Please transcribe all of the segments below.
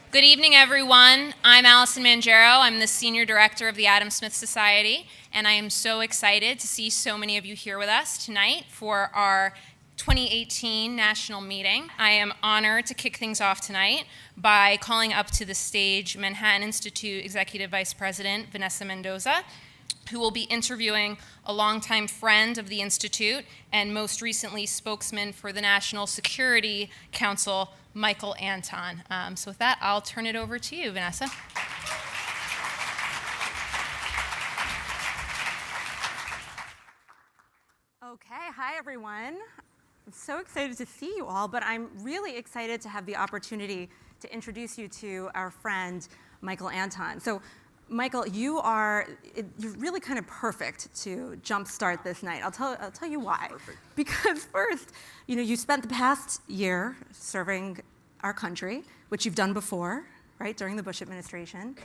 Good evening, everyone. I'm Allison Mangiero. I'm the Senior Director of the Adam Smith Society, and I am so excited to see so many of you here with us tonight for our 2018 national meeting. I am honored to kick things off tonight by calling up to the stage Manhattan Institute Executive Vice President Vanessa Mendoza, who will be interviewing a longtime friend of the Institute and most recently spokesman for the National Security Council, Michael Anton. So with that, I'll turn it over to you, Vanessa. Okay, hi everyone. I'm so excited to see you all, but I'm really excited to have the opportunity to introduce you to our friend, Michael Anton. So, Michael, you're really kind of perfect to jumpstart this night. I'll tell you why. Perfect. Because first, you spent the past year serving our country, which you've done before, right, during the Bush administration.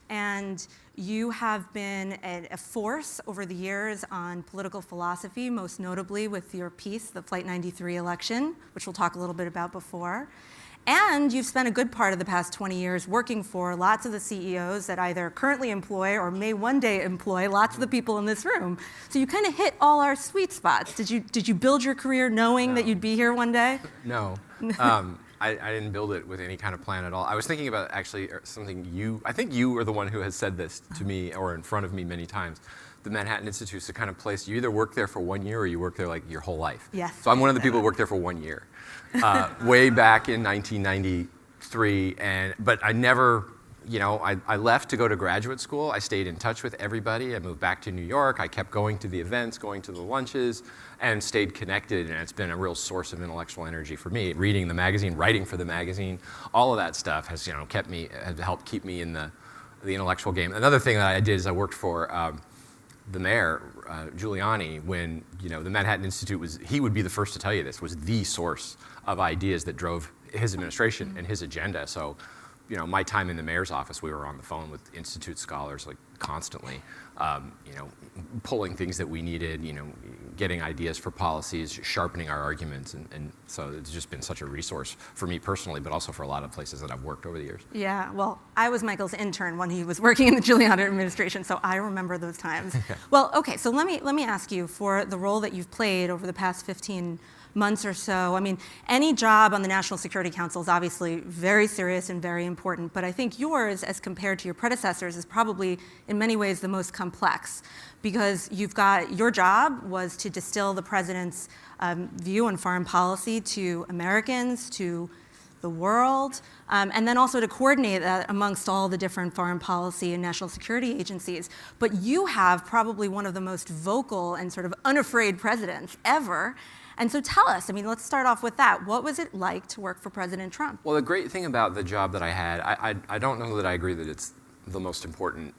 And you have been a force over the years on political philosophy, most notably with your piece, the Flight 93 election, which we'll talk a little bit about before. And you've spent a good part of the past 20 years working for lots of the CEOs that either currently employ or may one day employ lots of the people in this room. So you kind of hit all our sweet spots. Did you build your career knowing that you'd be here one day? No. I didn't build it with any kind of plan at all. I was thinking about actually something I think you are the one who has said this to me or in front of me many times. The Manhattan Institute is the kind of place you either work there for 1 year or you work there like your whole life. Yes. So I'm one of the people who worked there for 1 year, way back in 1993. But I never, I left to go to graduate school. I stayed in touch with everybody. I moved back to New York. I kept going to the events, going to the lunches, and stayed connected. And it's been a real source of intellectual energy for me. Reading the magazine, writing for the magazine, all of that stuff has, has helped keep me in the intellectual game. Another thing that I did is I worked for the mayor, Giuliani, when the Manhattan Institute he would be the first to tell you this, was the source of ideas that drove his administration and his agenda. So, my time in the mayor's office, we were on the phone with Institute scholars like constantly, pulling things that we needed, getting ideas for policies, sharpening our arguments. And so it's just been such a resource for me personally, but also for a lot of places that I've worked over the years. Yeah, well, I was Michael's intern when he was working in the Giuliani administration, so I remember those times. Well, okay, so let me ask you, for the role that you've played over the past 15 months or so, I mean, any job on the National Security Council is obviously very serious and very important, but I think yours, as compared to your predecessors, is probably in many ways the most complex, because your job was to distill the president's view on foreign policy to Americans, to the world, and then also to coordinate that amongst all the different foreign policy and national security agencies. But you have probably one of the most vocal and sort of unafraid presidents ever. And so tell us, let's start off with that. What was it like to work for President Trump? Well, the great thing about the job that I had, I don't know that I agree that it's the most important,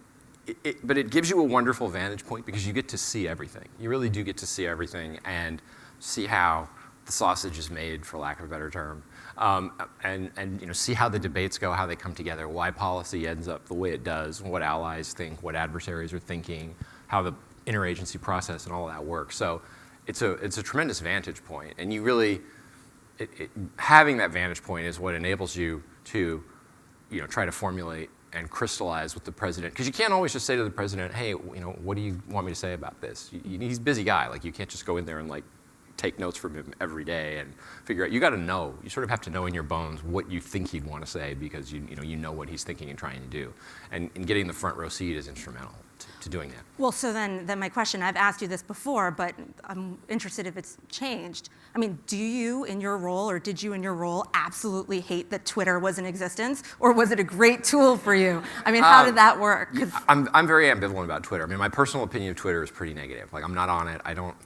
but it gives you a wonderful vantage point because you get to see everything. You really do get to see everything and see how the sausage is made, for lack of a better term, and see how the debates go, how they come together, why policy ends up the way it does, what allies think, what adversaries are thinking, how the interagency process and all of that works. So it's a tremendous vantage point, and you really, having that vantage point is what enables you to, try to formulate and crystallize with the president, because you can't always just say to the president, hey, what do you want me to say about this? He's a busy guy. Like, you can't just go in there and take notes from him every day and figure out. You got to know. You sort of have to know in your bones what you think he'd want to say, because you know what he's thinking and trying to do, and getting the front row seat is instrumental to doing that. Well, so then my question, I've asked you this before, but I'm interested if it's changed. Do you in your role, or did you in your role, absolutely hate that Twitter was in existence, or was it a great tool for you? How did that work? I'm very ambivalent about Twitter. My personal opinion of Twitter is pretty negative. I'm not on it. I don't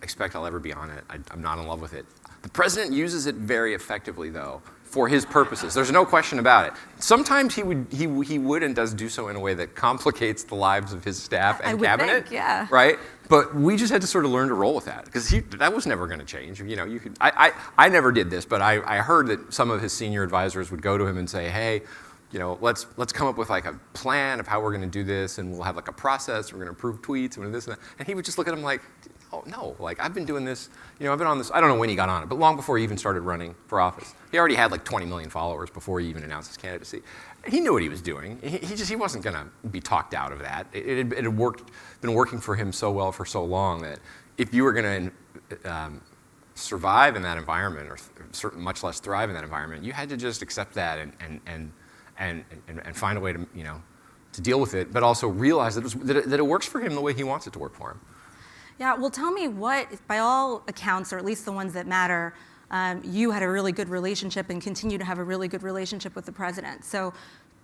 expect I'll ever be on it. I'm not in love with it. The president uses it very effectively, though, for his purposes. There's no question about it. Sometimes he would and does do so in a way that complicates the lives of his staff and cabinet. Think, yeah. Right? But we just had to sort of learn to roll with that, because that was never going to change. I never did this, but I heard that some of his senior advisors would go to him and say, hey, let's come up with a plan of how we're going to do this, and we'll have a process. We're going to approve tweets and this and that. And he would just look at him like, no, like I've been doing this, I've been on this, I don't know when he got on it, but long before he even started running for office. He already had like 20 million followers before he even announced his candidacy. He knew what he was doing. He wasn't going to be talked out of that. It had been working for him so well for so long that if you were going to survive in that environment, or much less thrive in that environment, you had to just accept that and find a way to deal with it, but also realize that it works for him the way he wants it to work for him. Yeah, well, tell me what, by all accounts, or at least the ones that matter, you had a really good relationship and continue to have a really good relationship with the president. So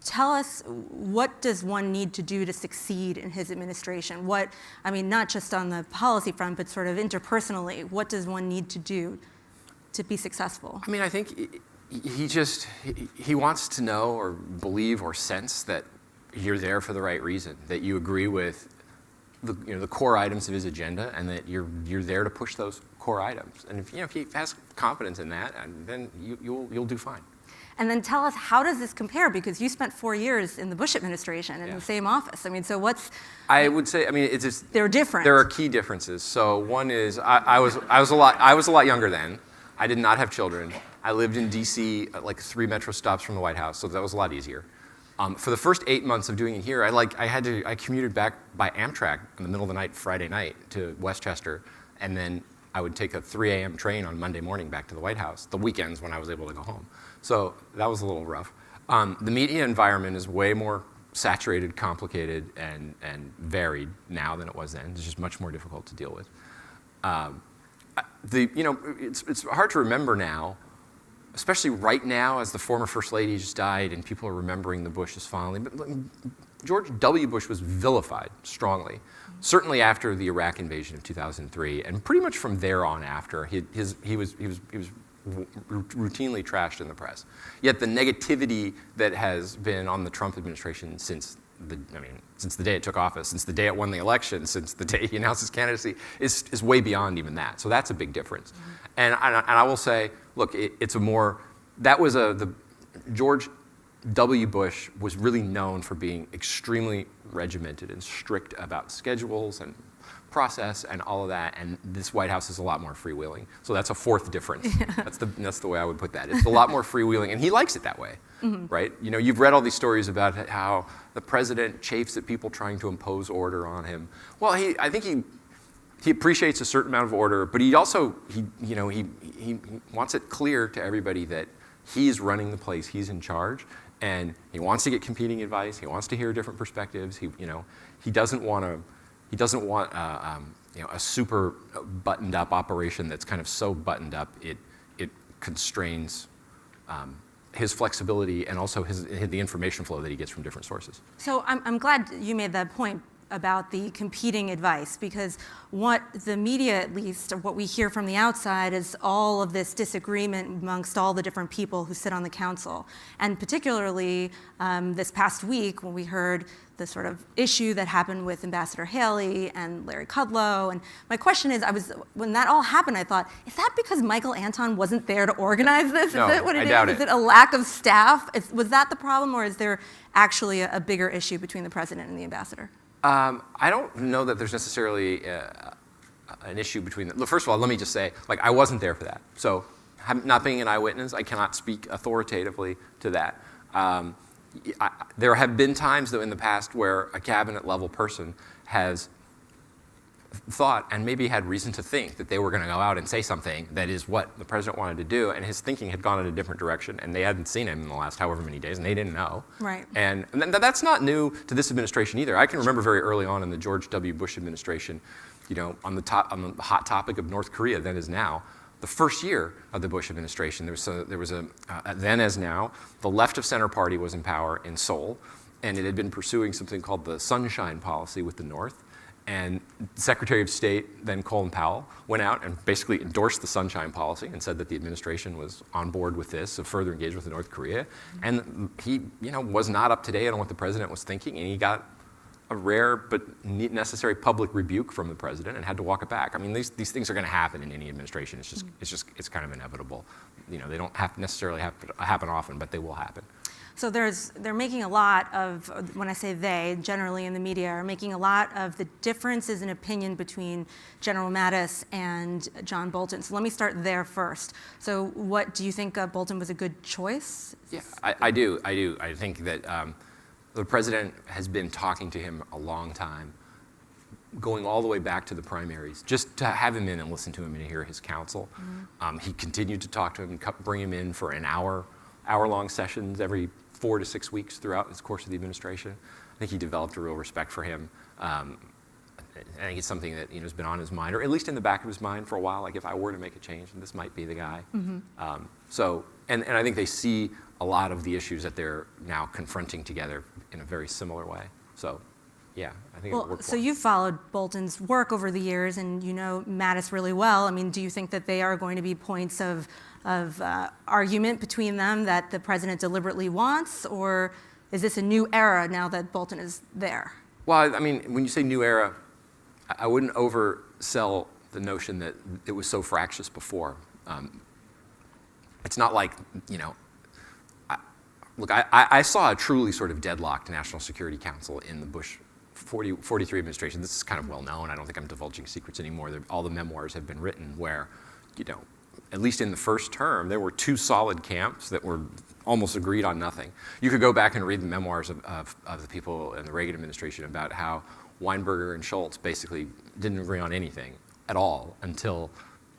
tell us, what does one need to do to succeed in his administration? Not just on the policy front, but sort of interpersonally, what does one need to do to be successful? I think he wants to know or believe or sense that you're there for the right reason, that you agree with the core items of his agenda, and that you're there to push those core items. And if he has confidence in that, then you'll do fine. And then tell us, how does this compare? Because you spent 4 years in the Bush administration in the same office. So what's? I would say, it's just they're different. There are key differences. So one is I was a lot younger then. I did not have children. I lived in D.C. like 3 metro stops from the White House, so that was a lot easier. For the first 8 months of doing it here, I commuted back by Amtrak in the middle of the night, Friday night, to Westchester, and then I would take a 3 a.m. train on Monday morning back to the White House, the weekends when I was able to go home. So that was a little rough. The media environment is way more saturated, complicated, and varied now than it was then. It's just much more difficult to deal with. It's hard to remember now, especially right now as the former First Lady just died and people are remembering the Bushes fondly. But George W. Bush was vilified strongly, certainly after the Iraq invasion of 2003, and pretty much from there on after. He was routinely trashed in the press. Yet the negativity that has been on the Trump administration since the day it took office, since the day it won the election, since the day he announced his candidacy, is way beyond even that. So that's a big difference. Mm-hmm. And I will say, look, the George W. Bush was really known for being extremely regimented and strict about schedules and process and all of that, and this White House is a lot more freewheeling. So that's a fourth difference. Yeah. That's the way I would put that. It's a lot more freewheeling, and he likes it that way, right? You've read all these stories about how the president chafes at people trying to impose order on him. Well, I think he appreciates a certain amount of order, but he also he wants it clear to everybody that he's running the place, he's in charge, and he wants to get competing advice. He wants to hear different perspectives. He doesn't want a super buttoned up operation that's kind of so buttoned up it constrains his flexibility and also the information flow that he gets from different sources. So I'm glad you made that point about the competing advice, because what the media, at least, what we hear from the outside, is all of this disagreement amongst all the different people who sit on the council. And particularly this past week, when we heard the sort of issue that happened with Ambassador Haley and Larry Kudlow. And my question is, when that all happened, I thought, is that because Michael Anton wasn't there to organize this? No, is that what it I is? doubt Is it. it a lack of staff? Was that the problem, or is there actually a bigger issue between the president and the ambassador? I don't know that there's necessarily an issue between them. First of all, let me just say, I wasn't there for that. So not being an eyewitness, I cannot speak authoritatively to that. There have been times, though, in the past where a cabinet-level person has thought and maybe had reason to think that they were going to go out and say something that is what the president wanted to do, and his thinking had gone in a different direction, and they hadn't seen him in the last however many days, and they didn't know. Right. And that's not new to this administration either. I can remember very early on in the George W. Bush administration, on the hot topic of North Korea, then as now, the first year of the Bush administration, there was a then as now, the left of center party was in power in Seoul, and it had been pursuing something called the Sunshine Policy with the North. And Secretary of State, then Colin Powell, went out and basically endorsed the Sunshine Policy and said that the administration was on board with this, so further engaged with North Korea. And he, was not up to date on what the president was thinking, and he got a rare but necessary public rebuke from the president and had to walk it back. These things are going to happen in any administration. It's kind of inevitable. They don't necessarily have to happen often, but they will happen. So they're making a lot of, when I say they, generally in the media, are making a lot of the differences in opinion between General Mattis and John Bolton. So let me start there first. So what, do you think Bolton was a good choice? Yeah, I do. I think that the president has been talking to him a long time, going all the way back to the primaries, just to have him in and listen to him and hear his counsel. He continued to talk to him, bring him in for hour-long sessions every 4 to 6 weeks throughout his course of the administration. I think he developed a real respect for him. I think it's something that has been on his mind, or at least in the back of his mind for a while. Like, if I were to make a change, this might be the guy. And I think they see a lot of the issues that they're now confronting together in a very similar way. So, yeah, I think it worked. So you've followed Bolton's work over the years, and you know Mattis really well. I mean, do you think that they are going to be points of argument between them that the president deliberately wants, or is this a new era now that Bolton is there? Well, I mean, when you say new era, I wouldn't oversell the notion that it was so fractious before. It's not like, look, I saw a truly sort of deadlocked National Security Council in the Bush 43 administration. This is kind of well known. I don't think I'm divulging secrets anymore. All the memoirs have been written where, at least in the first term, there were 2 solid camps that were almost agreed on nothing. You could go back and read the memoirs of the people in the Reagan administration about how Weinberger and Schultz basically didn't agree on anything at all until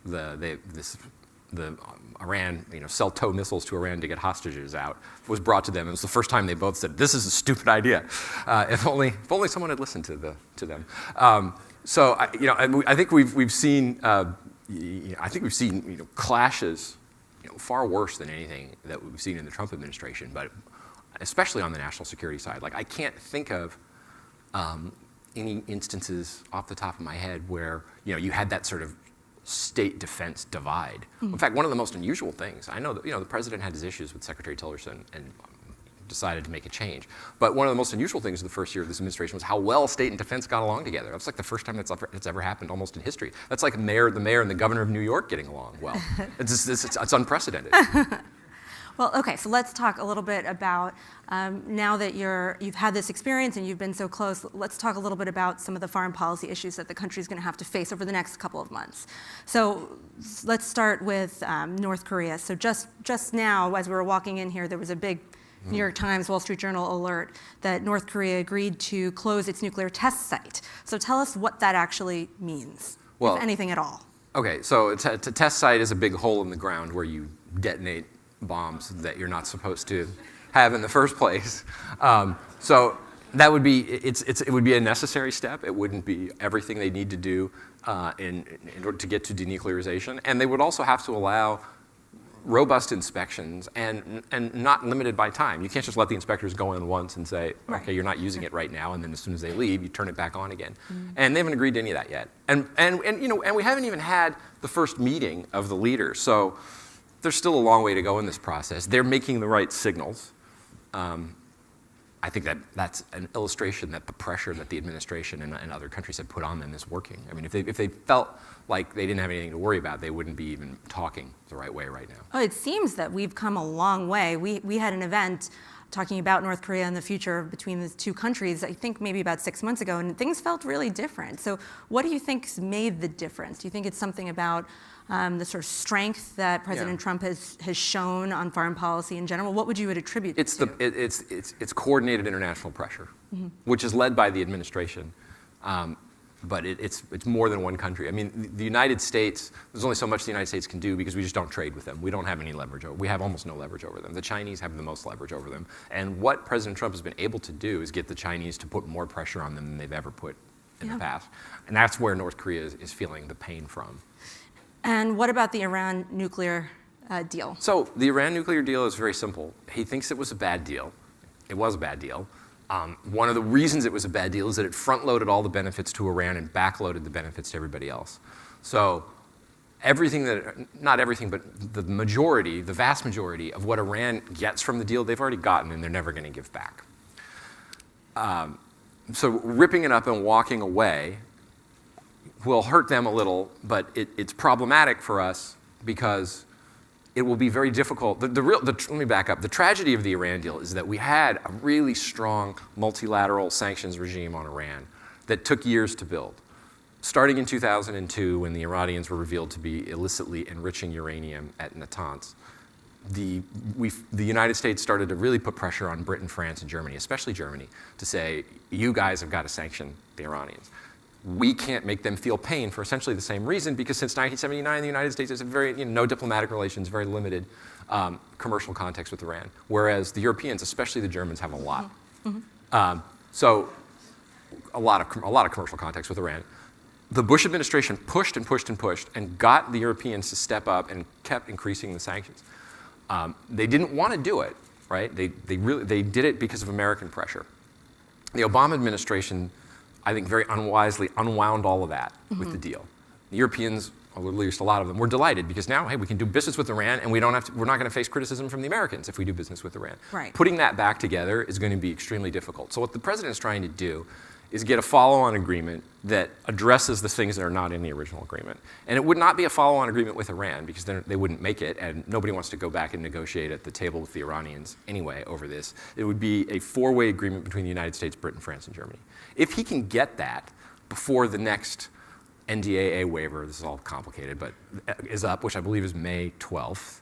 the Iran, sell TOW missiles to Iran to get hostages out, was brought to them. It was the first time they both said, "This is a stupid idea." If only someone had listened to them. So I think we've seen. I think we've seen clashes, far worse than anything that we've seen in the Trump administration, but especially on the national security side. Like, I can't think of any instances off the top of my head where you had that sort of state defense divide. In fact, one of the most unusual things, I know that the president had his issues with Secretary Tillerson and decided to make a change. But one of the most unusual things in the first year of this administration was how well state and defense got along together. That's like the first time it's ever happened almost in history. That's like the mayor and the governor of New York getting along well. It's unprecedented. Well, okay, so let's talk a little bit about, now that you've had this experience and you've been so close, let's talk a little bit about some of the foreign policy issues that the country's going to have to face over the next couple of months. So let's start with North Korea. So just now, as we were walking in here, there was a big New York Times, Wall Street Journal alert that North Korea agreed to close its nuclear test site. So tell us what that actually means, if anything at all. Okay, so a test site is a big hole in the ground where you detonate bombs that you're not supposed to have in the first place. So that would be it would be a necessary step. It wouldn't be everything they need to do in order to get to denuclearization, and they would also have to allow robust inspections and not limited by time. You can't just let the inspectors go in once and say, okay, you're not using it right now, and then as soon as they leave, you turn it back on again. And they haven't agreed to any of that yet. And we haven't even had the first meeting of the leaders. So there's still a long way to go in this process. They're making the right signals. I think that's an illustration that the pressure that the administration and other countries have put on them is working. I mean, if they felt like they didn't have anything to worry about, they wouldn't be even talking the right way right now. Oh, it seems that we've come a long way. We had an event talking about North Korea and the future between the two countries, I think maybe about 6 months ago, and things felt really different. So what do you think's made the difference? Do you think it's something about the sort of strength that President Trump has shown on foreign policy in general? What would you attribute it to? It's coordinated international pressure, which is led by the administration. But it's more than one country. I mean, the United States, there's only so much the United States can do because we just don't trade with them. We don't have any leverage over. We have almost no leverage over them. The Chinese have the most leverage over them. And what President Trump has been able to do is get the Chinese to put more pressure on them than they've ever put in the past. And that's where North Korea is feeling the pain from. And what about the Iran nuclear deal? So the Iran nuclear deal is very simple. He thinks it was a bad deal. It was a bad deal. One of the reasons it was a bad deal is that it front-loaded all the benefits to Iran and back-loaded the benefits to everybody else. So not everything, but the majority, the vast majority of what Iran gets from the deal, they've already gotten and they're never going to give back. So ripping it up and walking away will hurt them a little, but it's problematic for us because it will be very difficult. Let me back up. The tragedy of the Iran deal is that we had a really strong multilateral sanctions regime on Iran that took years to build. Starting in 2002, when the Iranians were revealed to be illicitly enriching uranium at Natanz, the United States started to really put pressure on Britain, France, and Germany, especially Germany, to say, you guys have got to sanction the Iranians. We can't make them feel pain for essentially the same reason, because since 1979, the United States has no diplomatic relations, very limited commercial context with Iran, whereas the Europeans, especially the Germans, have a lot. So a lot of commercial context with Iran. The Bush administration pushed and pushed and pushed and got the Europeans to step up and kept increasing the sanctions. They didn't want to do it, right? They did it because of American pressure. The Obama administration, I think, very unwisely unwound all of that with the deal. The Europeans, or at least a lot of them, were delighted because now, hey, we can do business with Iran, and we're not going to face criticism from the Americans if we do business with Iran. Right. Putting that back together is going to be extremely difficult. So what the president is trying to do is get a follow-on agreement that addresses the things that are not in the original agreement. And it would not be a follow-on agreement with Iran, because then they wouldn't make it, and nobody wants to go back and negotiate at the table with the Iranians anyway over this. It would be a four-way agreement between the United States, Britain, France, and Germany. If he can get that before the next NDAA waiver, this is all complicated, but is up, which I believe is May 12th,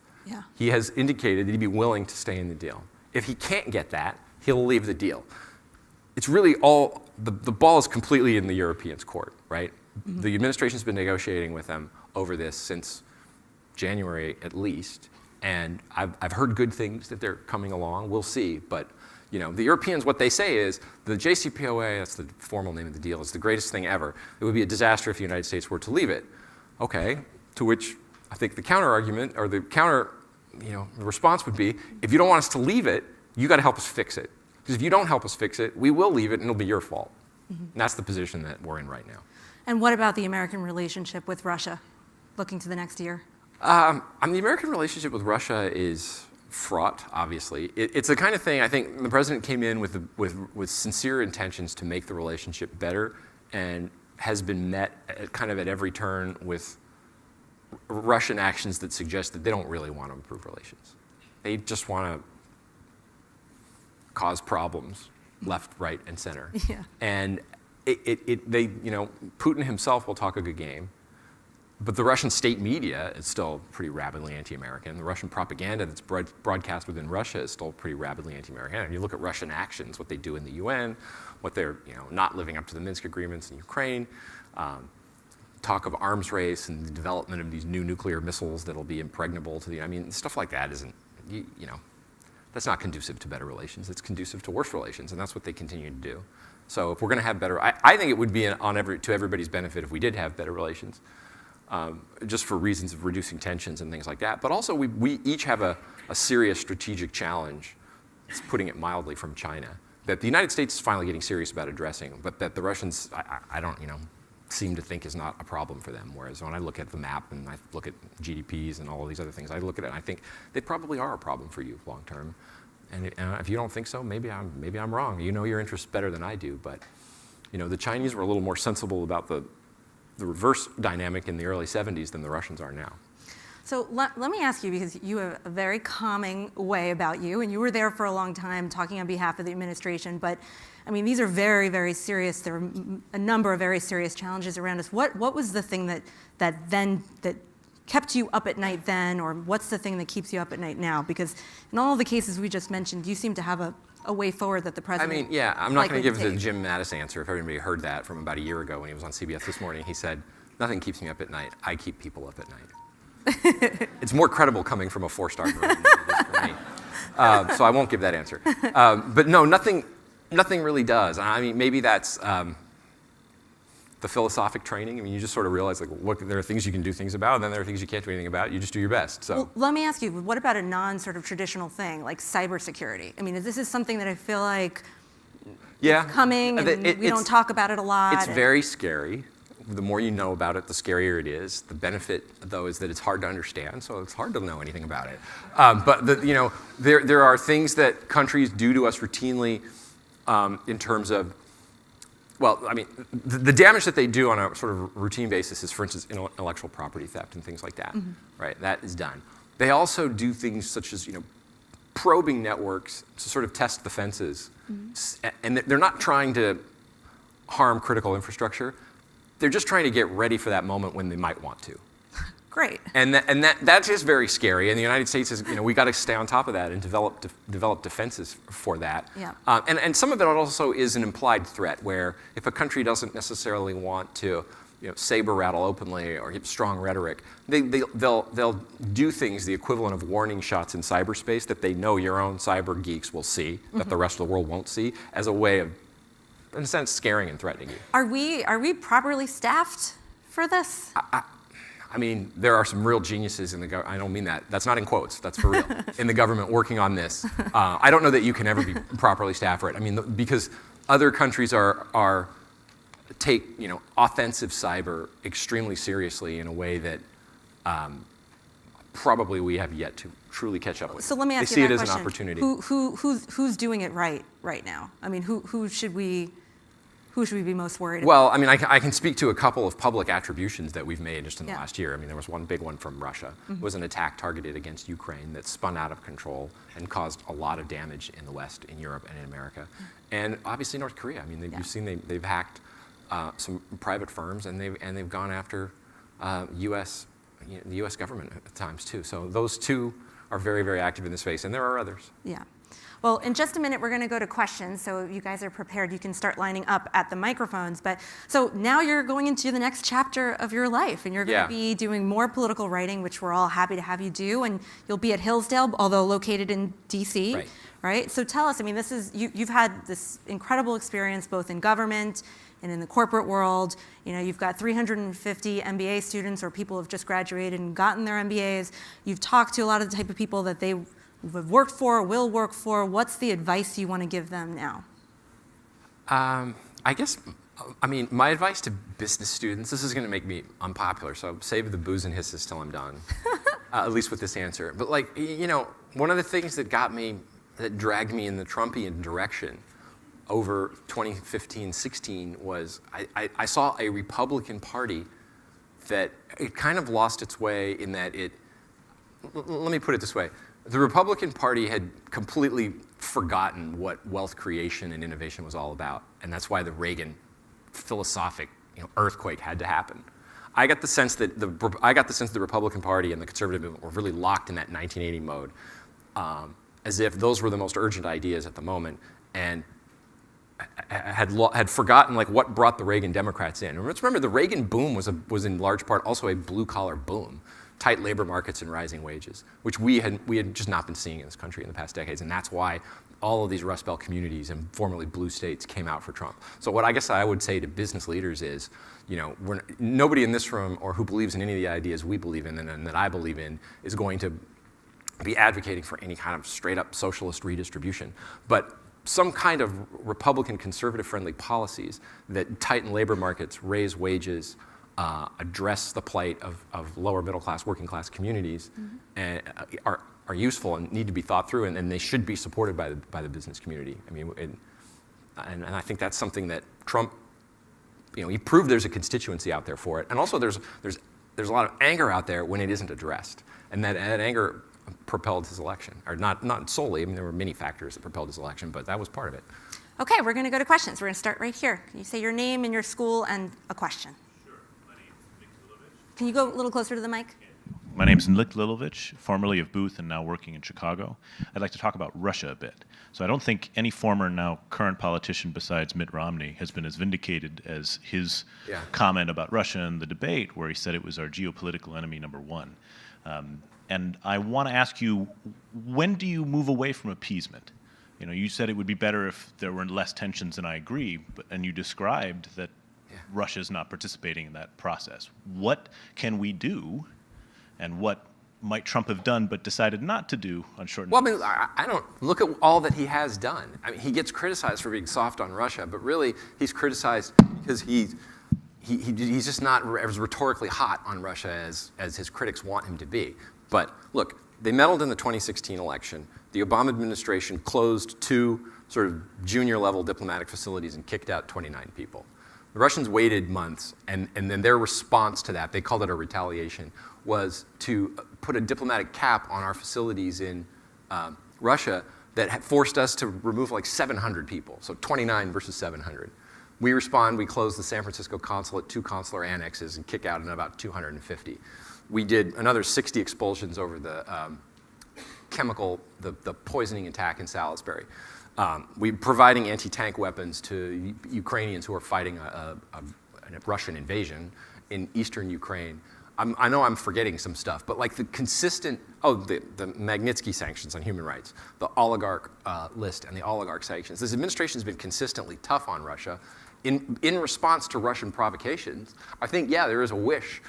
he has indicated that he'd be willing to stay in the deal. If he can't get that, he'll leave the deal. It's really all, the ball is completely in the Europeans' court, right? The administration's been negotiating with them over this since January at least, and I've heard good things that they're coming along. We'll see, but the Europeans, what they say is the JCPOA, that's the formal name of the deal, is the greatest thing ever. It would be a disaster if the United States were to leave it. Okay, to which I think the counter argument, or the counter response would be, if you don't want us to leave it, you got to help us fix it. Because if you don't help us fix it, we will leave it and it'll be your fault. And that's the position that we're in right now. And what about the American relationship with Russia, looking to the next year? The American relationship with Russia is fraught, obviously. It's the kind of thing, I think the president came in with sincere intentions to make the relationship better, and has been met kind of at every turn with Russian actions that suggest that they don't really want to improve relations. They just want to cause problems left, right, and center. And Putin himself will talk a good game, but the Russian state media is still pretty rabidly anti-American. The Russian propaganda that's broadcast within Russia is still pretty rabidly anti-American. And you look at Russian actions, what they do in the UN, what they're not living up to the Minsk agreements in Ukraine, talk of arms race and the development of these new nuclear missiles that'll be impregnable to stuff like that isn't, that's not conducive to better relations. It's conducive to worse relations, and that's what they continue to do. So if we're going to have better, I think it would be to everybody's benefit if we did have better relations, just for reasons of reducing tensions and things like that. But also we each have a serious strategic challenge, putting it mildly, from China, that the United States is finally getting serious about addressing, but that the Russians, I don't seem to think is not a problem for them. Whereas when I look at the map and I look at GDPs and all of these other things, I look at it and I think they probably are a problem for you long term. And if you don't think so, maybe I'm wrong. You know your interests better than I do. But the Chinese were a little more sensible about the reverse dynamic in the early 70s than the Russians are now. So let me ask you, because you have a very calming way about you, and you were there for a long time talking on behalf of the administration, but these are very, very serious. There are a number of very serious challenges around us. What was the thing that kept you up at night then, or what's the thing that keeps you up at night now? Because in all of the cases we just mentioned, you seem to have a way forward that the president I'm not going to give the Jim Mattis answer. If everybody heard that from about a year ago when he was on CBS This Morning, he said, nothing keeps me up at night. I keep people up at night. It's more credible coming from a four-star group than it is for me. So I won't give that answer. But no, nothing really does. Maybe that's the philosophic training. You just sort of realize, there are things you can do things about, and then there are things you can't do anything about. You just do your best. So well, let me ask you, what about a non-sort of traditional thing, like cybersecurity? This is something that I feel like is coming, and we don't talk about it a lot. It's very scary. The more you know about it, the scarier it is. The benefit, though, is that it's hard to understand, so it's hard to know anything about it. But there are things that countries do to us routinely in terms of, the damage that they do on a sort of routine basis is, for instance, intellectual property theft and things like that. Right? That is done. They also do things such as, probing networks to sort of test the fences. And they're not trying to harm critical infrastructure. They're just trying to get ready for that moment when they might want to. Great. And that's just very scary. And the United States is, we got to stay on top of that and develop defenses for that. Yeah. And some of it also is an implied threat, where if a country doesn't necessarily want to, saber rattle openly or give strong rhetoric, they'll do things, the equivalent of warning shots in cyberspace that they know your own cyber geeks will see, that the rest of the world won't see, as a way of, in a sense, scaring and threatening you. Are we properly staffed for this? I mean, there are some real geniuses in the government. I don't mean that. That's not in quotes. That's for real. In the government working on this. I don't know that you can ever be properly staffed for it. I mean, because other countries take offensive cyber extremely seriously in a way that probably we have yet to truly catch up with. So let me ask you that question. They see it as an opportunity. Who's doing it right now? I mean, who should we be most worried about? Well, I mean, I can speak to a couple of public attributions that we've made just in the last year. I mean, there was one big one from Russia. It was an attack targeted against Ukraine that spun out of control and caused a lot of damage in the West, in Europe, and in America. And obviously North Korea. I mean, you've seen they've hacked some private firms, and they've gone after the U.S. government at times too. So those two are very, very active in this space, and there are others. Yeah. Well, in just a minute, we're going to go to questions. So if you guys are prepared, you can start lining up at the microphones. But so now you're going into the next chapter of your life, and you're going to be doing more political writing, which we're all happy to have you do. And you'll be at Hillsdale, although located in D.C. Right? So tell us. I mean, this is you've had this incredible experience both in government and in the corporate world. You've got 350 MBA students or people who have just graduated and gotten their MBAs. You've talked to a lot of the type of people that they have worked for, will work for. What's the advice you want to give them now? I guess, my advice to business students, this is going to make me unpopular, so save the boos and hisses till I'm done, at least with this answer. But one of the things that dragged me in the Trumpian direction over 2015-16 was I saw a Republican Party that it kind of lost its way in that let me put it this way. The Republican Party had completely forgotten what wealth creation and innovation was all about, and that's why the Reagan philosophic earthquake had to happen. I got the sense that the Republican Party and the conservative movement were really locked in that 1980 mode, as if those were the most urgent ideas at the moment, and had forgotten what brought the Reagan Democrats in. And let's remember, the Reagan boom was in large part also a blue-collar boom. Tight labor markets and rising wages, which we had just not been seeing in this country in the past decades, and that's why all of these Rust Belt communities and formerly blue states came out for Trump. So what I guess I would say to business leaders is, nobody in this room or who believes in any of the ideas we believe in and that I believe in is going to be advocating for any kind of straight-up socialist redistribution, but some kind of Republican conservative-friendly policies that tighten labor markets, raise wages, address the plight of lower middle class, working class communities, and are useful and need to be thought through, and they should be supported by the business community. I mean, and I think that's something that Trump, he proved there's a constituency out there for it, and also there's a lot of anger out there when it isn't addressed, and that anger propelled his election, or not solely. I mean, there were many factors that propelled his election, but that was part of it. Okay, we're going to go to questions. We're going to start right here. Can you say your name and your school and a question? Can you go a little closer to the mic? My name is Nick Lilovich, formerly of Booth and now working in Chicago. I'd like to talk about Russia a bit. So I don't think any former, now current politician besides Mitt Romney has been as vindicated as his comment about Russia in the debate, where he said it was our geopolitical enemy number one. And I want to ask you, when do you move away from appeasement? You said it would be better if there were less tensions, and I agree, and you described that Russia's not participating in that process. What can we do, and what might Trump have done but decided not to do on short notice? Well, I don't look at all that he has done. I mean, he gets criticized for being soft on Russia, but really he's criticized because he's just not as rhetorically hot on Russia as his critics want him to be. But look, they meddled in the 2016 election. The Obama administration closed 2 sort of junior level diplomatic facilities and kicked out 29 people. The Russians waited months, and then their response to that, they called it a retaliation, was to put a diplomatic cap on our facilities in Russia that had forced us to remove like 700 people, so 29 versus 700. We respond, we close the San Francisco consulate, 2 consular annexes, and kick out about 250. We did another 60 expulsions over the the poisoning attack in Salisbury. We're providing anti-tank weapons to Ukrainians who are fighting a Russian invasion in eastern Ukraine. I know I'm forgetting some stuff, but like the consistent, the Magnitsky sanctions on human rights, the oligarch list and the oligarch sanctions. This administration has been consistently tough on Russia. In response to Russian provocations, I think, yeah, there is a wish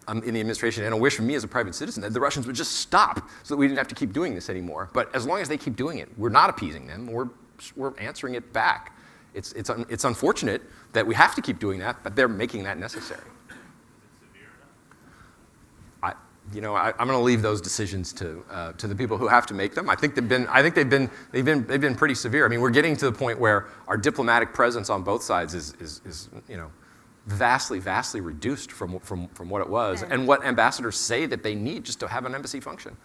in the administration and a wish from me as a private citizen that the Russians would just stop so that we didn't have to keep doing this anymore. But as long as they keep doing it, we're not appeasing them, we're answering it back. It's unfortunate that we have to keep doing that, but they're making that necessary. I'm going to leave those decisions to the people who have to make them. I think they've been pretty severe. I mean, we're getting to the point where our diplomatic presence on both sides is vastly reduced from what it was, and what ambassadors say that they need just to have an embassy function.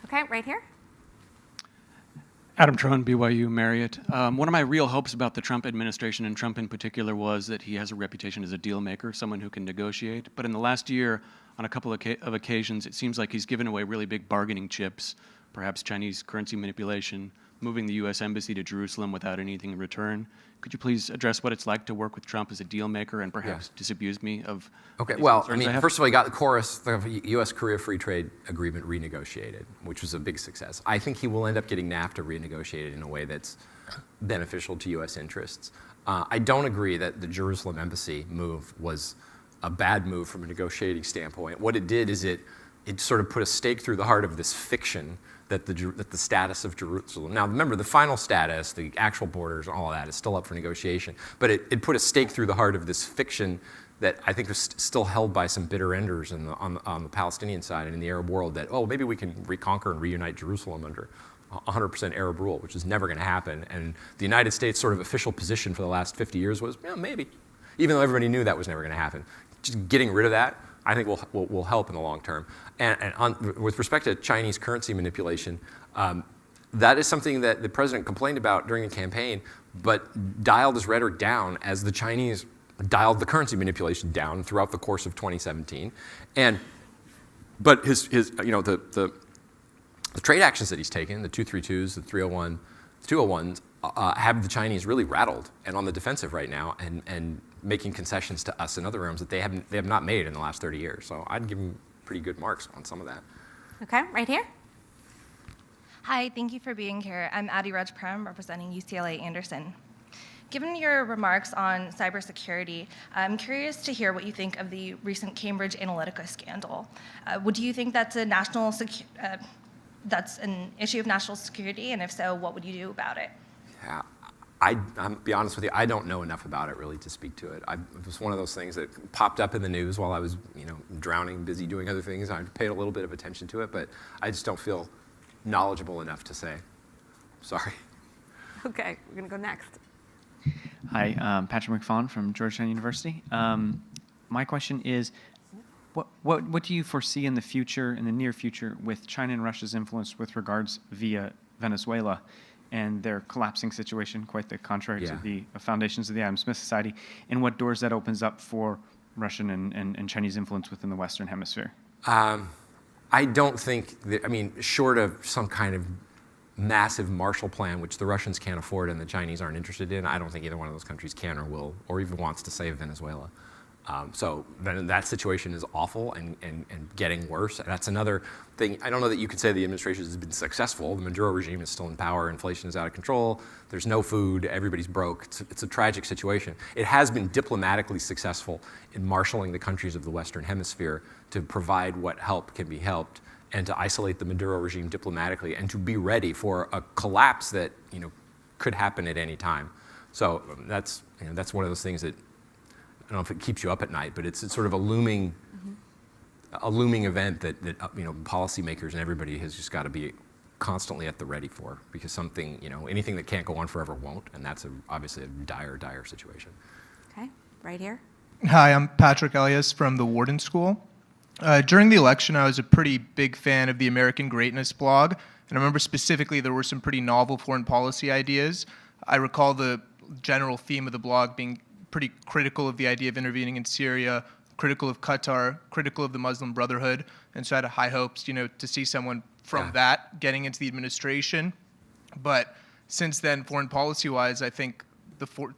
Okay, right here. Adam Trone, BYU Marriott. One of my real hopes about the Trump administration, and Trump in particular, was that he has a reputation as a deal maker, someone who can negotiate. But in the last year, on a couple of occasions, it seems like he's given away really big bargaining chips, perhaps Chinese currency manipulation, moving the U.S. Embassy to Jerusalem without anything in return. Could you please address what it's like to work with Trump as a deal maker and perhaps disabuse me of Okay, these well, concerns I have? first of all, you got the U.S.-Korea Free Trade Agreement renegotiated, which was a big success. I think he will end up getting NAFTA renegotiated in a way that's beneficial to U.S. interests. I don't agree that the Jerusalem embassy move was a bad move from a negotiating standpoint. What it did is it sort of put a stake through the heart of this fiction that the status of Jerusalem. Now remember, the final status, the actual borders, all of that is still up for negotiation, but it put a stake through the heart of this fiction that I think was still held by some bitter enders on the Palestinian side and in the Arab world that, maybe we can reconquer and reunite Jerusalem under 100% Arab rule, which is never going to happen. And the United States' sort of official position for the last 50 years was, maybe, even though everybody knew that was never going to happen. Just getting rid of that, I think will help in the long term. And with respect to Chinese currency manipulation, that is something that the president complained about during the campaign, but dialed his rhetoric down as the Chinese dialed the currency manipulation down throughout the course of 2017. But the trade actions that he's taken, the 232s, the 301, 201s, have the Chinese really rattled and on the defensive right now, and making concessions to us in other realms that they have not made in the last 30 years. So I'd give them pretty good marks on some of that. Okay, right here. Hi, thank you for being here. I'm Addie Rajprem, representing UCLA Anderson. Given your remarks on cybersecurity, I'm curious to hear what you think of the recent Cambridge Analytica scandal. Would you think that's that's an issue of national security, and if so, what would you do about it? Yeah, I'm be honest with you, I don't know enough about it really to speak to it. It was one of those things that popped up in the news while I was, drowning, busy doing other things. I paid a little bit of attention to it, but I just don't feel knowledgeable enough to say. Sorry. Okay, we're going to go next. Hi, Patrick McFawn from Georgetown University. My question is, what do you foresee in the near future, with China and Russia's influence with regards via Venezuela and their collapsing situation, quite the contrary to the foundations of the Adam Smith Society, and what doors that opens up for Russian and Chinese influence within the Western Hemisphere? I don't think, short of some kind of massive Marshall Plan, which the Russians can't afford and the Chinese aren't interested in, I don't think either one of those countries can or will, or even wants to save Venezuela. So that situation is awful and getting worse. And that's another thing. I don't know that you could say the administration has been successful. The Maduro regime is still in power. Inflation is out of control. There's no food. Everybody's broke. It's a tragic situation. It has been diplomatically successful in marshaling the countries of the Western Hemisphere to provide what help can be helped and to isolate the Maduro regime diplomatically and to be ready for a collapse that could happen at any time. So that's one of those things that, I don't know if it keeps you up at night, but it's sort of a looming event that policymakers and everybody has just got to be constantly at the ready for, because anything that can't go on forever won't, and that's obviously a dire situation. Okay, right here. Hi, I'm Patrick Elias from the Wharton School. During the election, I was a pretty big fan of the American Greatness blog, and I remember specifically there were some pretty novel foreign policy ideas. I recall the general theme of the blog being pretty critical of the idea of intervening in Syria, critical of Qatar, critical of the Muslim Brotherhood, and so I had high hopes, to see someone from that getting into the administration. But since then, foreign policy-wise, I think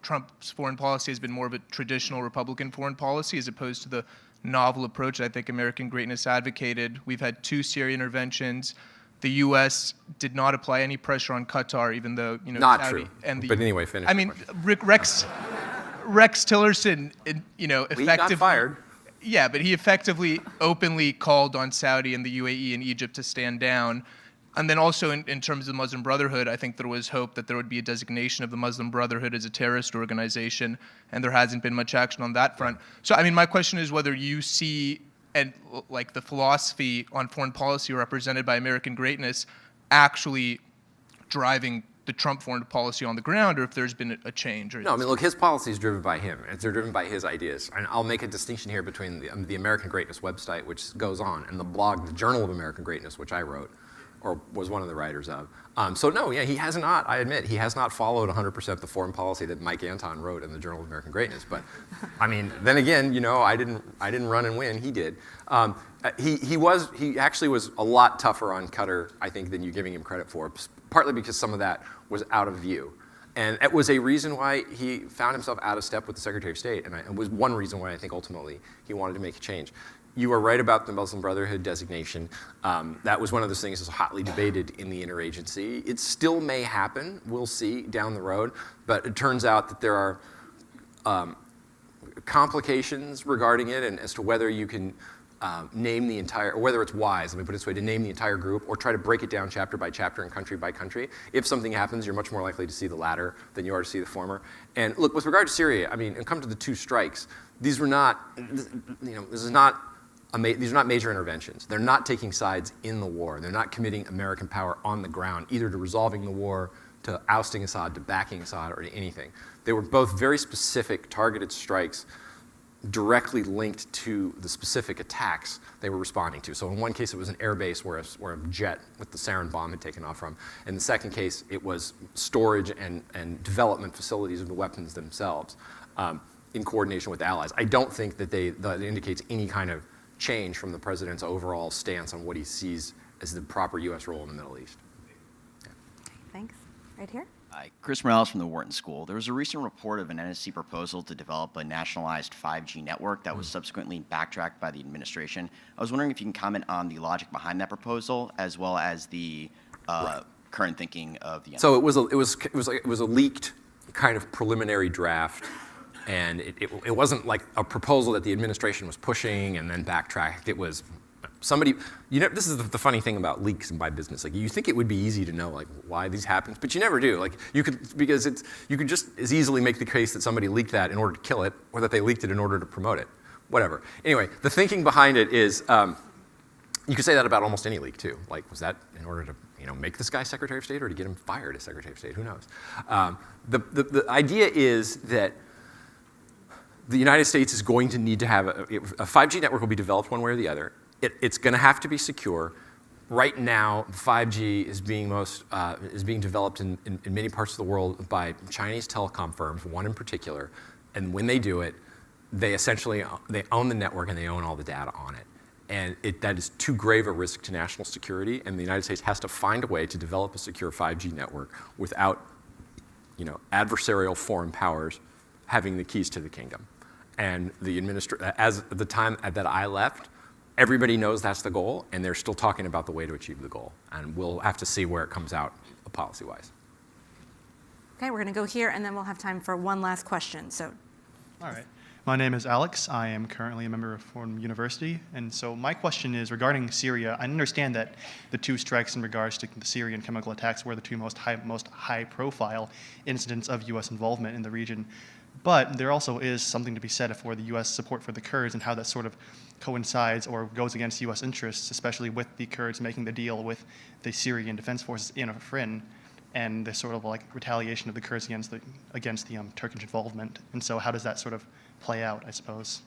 Trump's foreign policy has been more of a traditional Republican foreign policy as opposed to the novel approach I think American Greatness advocated. We've had 2 Syria interventions. The U.S. did not apply any pressure on Qatar, even though Not Saudi true. and the. But anyway, finish. I mean, Rex Tillerson, effectively. He got fired. Yeah, but he effectively openly called on Saudi and the UAE and Egypt to stand down. And then also in terms of the Muslim Brotherhood, I think there was hope that there would be a designation of the Muslim Brotherhood as a terrorist organization, and there hasn't been much action on that front. So, I mean, my question is whether you see, the philosophy on foreign policy represented by American Greatness actually driving the Trump foreign policy on the ground, or if there's been a change. No, I mean, look, his policy is driven by him. They're driven by his ideas. And I'll make a distinction here between the American Greatness website, which goes on, and the blog, the Journal of American Greatness, which I wrote, or was one of the writers of. So no, he has not, I admit, he has not followed 100% the foreign policy that Mike Anton wrote in the Journal of American Greatness. But I mean, then again, I didn't run and win, he did. He actually was a lot tougher on Qatar, I think, than you're giving him credit for, partly because some of that was out of view. And it was a reason why he found himself out of step with the Secretary of State, and it was one reason why I think ultimately he wanted to make a change. You are right about the Muslim Brotherhood designation. That was one of those things that's hotly debated in the interagency. It still may happen, we'll see down the road, but it turns out that there are complications regarding it and as to whether you can name the entire, or whether it's wise, let me put it this way, to name the entire group or try to break it down chapter by chapter and country by country. If something happens, you're much more likely to see the latter than you are to see the former. And look, with regard to Syria, I mean, and come to the 2 strikes, these were not, these are not major interventions. They're not taking sides in the war. They're not committing American power on the ground, either to resolving the war, to ousting Assad, to backing Assad, or to anything. They were both very specific, targeted strikes directly linked to the specific attacks they were responding to. So in one case, it was an air base where a jet with the sarin bomb had taken off from. In the second case, it was storage and development facilities of the weapons themselves in coordination with allies. I don't think that that indicates any kind of change from the president's overall stance on what he sees as the proper U.S. role in the Middle East. Okay, thanks. Right here. Hi, Chris Morales from the Wharton School. There was a recent report of an NSC proposal to develop a nationalized 5G network that was subsequently backtracked by the administration. I was wondering if you can comment on the logic behind that proposal, as well as the current thinking of the NSC. So it was a leaked kind of preliminary draft. And it wasn't like a proposal that the administration was pushing and then backtracked. It was somebody, this is the funny thing about leaks in my business. Like, you think it would be easy to know like why these happen, but you never do. Like, you could just as easily make the case that somebody leaked that in order to kill it, or that they leaked it in order to promote it. Whatever. Anyway, the thinking behind it is, you could say that about almost any leak too. Like, was that in order to make this guy Secretary of State or to get him fired as Secretary of State? Who knows? The idea is that the United States is going to need to have a 5G network will be developed one way or the other. It's going to have to be secure. Right now, 5G is being developed in many parts of the world by Chinese telecom firms, one in particular. And when they do it, they essentially own the network and they own all the data on it. And that is too grave a risk to national security. And the United States has to find a way to develop a secure 5G network without, adversarial foreign powers having the keys to the kingdom. And as the time that I left, everybody knows that's the goal, and they're still talking about the way to achieve the goal. And we'll have to see where it comes out policy-wise. Okay, we're going to go here, and then we'll have time for one last question. So, all right. My name is Alex. I am currently a member of Fordham University. And so my question is regarding Syria. I understand that the 2 strikes in regards to the Syrian chemical attacks were the 2 most high-profile incidents of U.S. involvement in the region. But there also is something to be said for the U.S. support for the Kurds and how that sort of coincides or goes against U.S. interests, especially with the Kurds making the deal with the Syrian Defense Forces in Afrin. and this sort of like retaliation of the Kurds against the Turkish involvement. And so how does that sort of play out, I suppose?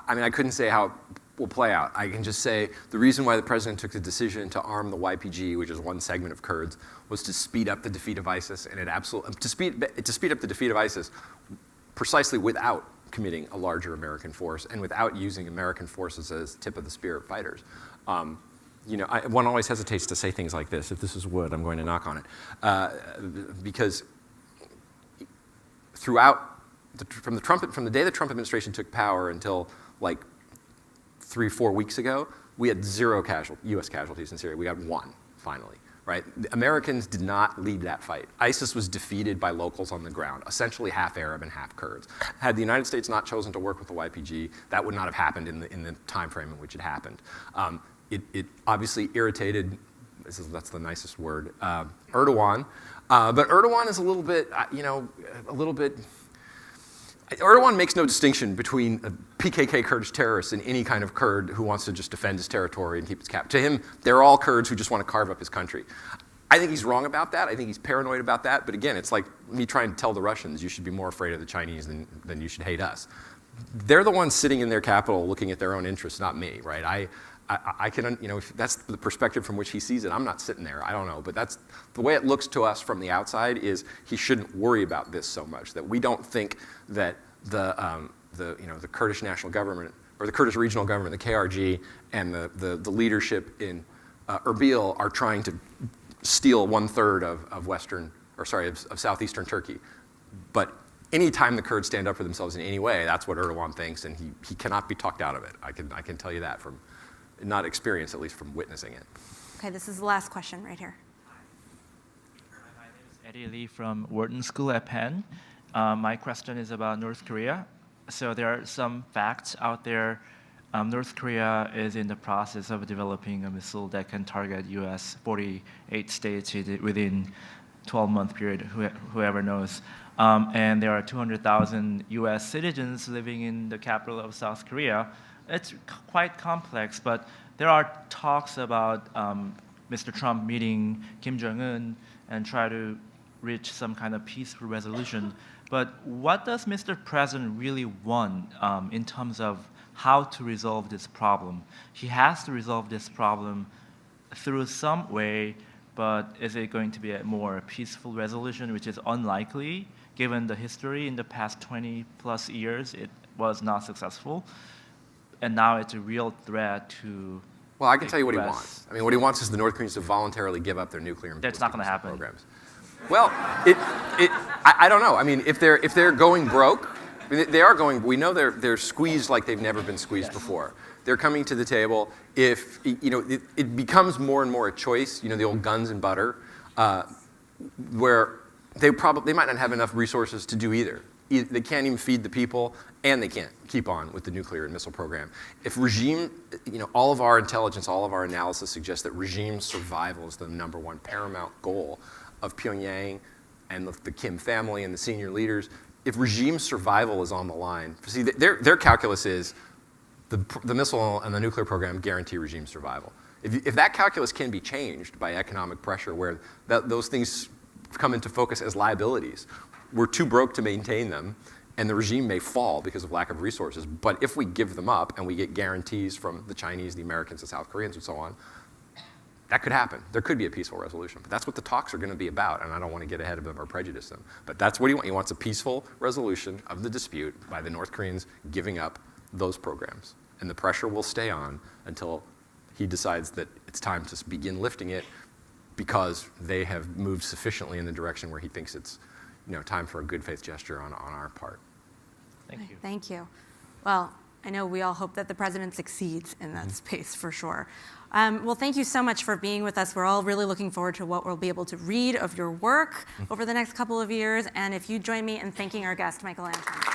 I mean, I couldn't say how it will play out. I can just say the reason why the president took the decision to arm the YPG, which is one segment of Kurds, was to speed up the defeat of ISIS, and to speed up the defeat of ISIS precisely without committing a larger American force and without using American forces as tip of the spear fighters. One always hesitates to say things like this. If this is wood, I'm going to knock on it, because throughout from the day the Trump administration took power until like 3-4 weeks ago, we had 0 U.S. casualties in Syria. We got 1 finally. Right? The Americans did not lead that fight. ISIS was defeated by locals on the ground, essentially half Arab and half Kurds. Had the United States not chosen to work with the YPG, that would not have happened in the time frame in which it happened. It obviously irritated, that's the nicest word, Erdogan. But Erdogan is a little bit, Erdogan makes no distinction between PKK Kurdish terrorists and any kind of Kurd who wants to just defend his territory and keep its cap. To him, they're all Kurds who just want to carve up his country. I think he's wrong about that. I think he's paranoid about that. But again, it's like me trying to tell the Russians you should be more afraid of the Chinese than you should hate us. They're the ones sitting in their capital looking at their own interests, not me, right? I can, if that's the perspective from which he sees it. I'm not sitting there. I don't know. But that's the way it looks to us from the outside is he shouldn't worry about this so much, that we don't think that the Kurdish national government or the Kurdish regional government, the KRG, and the leadership in Erbil are trying to steal 1/3 of southeastern Turkey. But anytime the Kurds stand up for themselves in any way, that's what Erdogan thinks, and he cannot be talked out of it. I can tell you that from not experience, at least from witnessing it. Okay, this is the last question right here. My name is Eddie Lee from Wharton School at Penn. My question is about North Korea. So there are some facts out there. North Korea is in the process of developing a missile that can target U.S. 48 states within 12-month period, whoever knows. And there are 200,000 U.S. citizens living in the capital of South Korea. It's quite complex, but there are talks about Mr. Trump meeting Kim Jong-un and try to reach some kind of peaceful resolution. But what does Mr. President really want in terms of how to resolve this problem? He has to resolve this problem through some way, but is it going to be a more peaceful resolution, which is unlikely, given the history in the past 20 plus years, it was not successful. And now it's a real threat to. Well, I can tell you what he wants. I mean, what he wants is the North Koreans to voluntarily give up their nuclear and That's not going to happen. Programs. Well, I don't know. I mean, if they're going broke, I mean, they are going. We know they're squeezed like they've never been squeezed before. They're coming to the table. If it becomes more and more a choice. The old guns and butter, where they might not have enough resources to do either. They can't even feed the people, and they can't keep on with the nuclear and missile program. If regime, all of our intelligence, all of our analysis suggests that regime survival is the #1 paramount goal of Pyongyang and the Kim family and the senior leaders. If regime survival is on the line, see, their calculus is the missile and the nuclear program guarantee regime survival. If that calculus can be changed by economic pressure, where those things come into focus as liabilities, we're too broke to maintain them, and the regime may fall because of lack of resources. But if we give them up and we get guarantees from the Chinese, the Americans, the South Koreans, and so on, that could happen. There could be a peaceful resolution. But that's what the talks are going to be about, and I don't want to get ahead of them or prejudice them. But that's what he wants. He wants a peaceful resolution of the dispute by the North Koreans giving up those programs. And the pressure will stay on until he decides that it's time to begin lifting it, because they have moved sufficiently in the direction where he thinks it's time for a good faith gesture on our part. Thank you. Thank you. Well, I know we all hope that the president succeeds in that space for sure. Well, thank you so much for being with us. We're all really looking forward to what we'll be able to read of your work over the next couple of years. And if you join me in thanking our guest, Michael Anton.